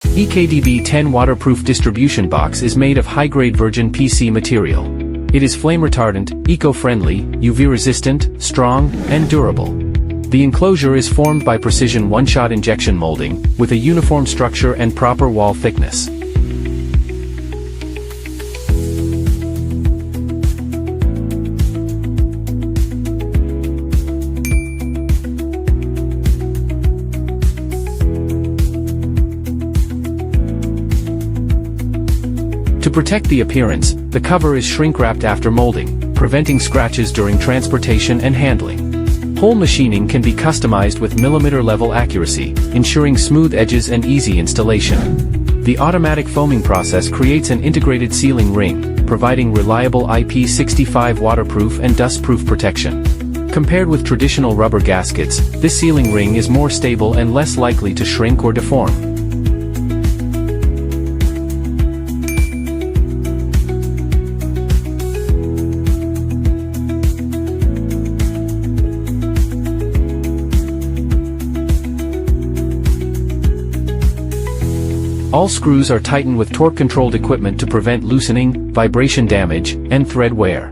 EKDB10 waterproof distribution box is made of high-grade virgin PC material. It is flame-retardant, eco-friendly, UV-resistant, strong, and durable. The enclosure is formed by precision one-shot injection molding, with a uniform structure and proper wall thickness. To protect the appearance, the cover is shrink-wrapped after molding, preventing scratches during transportation and handling. Hole machining can be customized with millimeter-level accuracy, ensuring smooth edges and easy installation. The automatic foaming process creates an integrated sealing ring, providing reliable IP65 waterproof and dust-proof protection. Compared with traditional rubber gaskets, this sealing ring is more stable and less likely to shrink or deform. All screws are tightened with torque-controlled equipment to prevent loosening, vibration damage, and thread wear.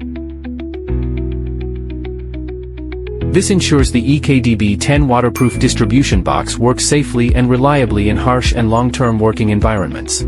This ensures the EKDB10 waterproof distribution box works safely and reliably in harsh and long-term working environments.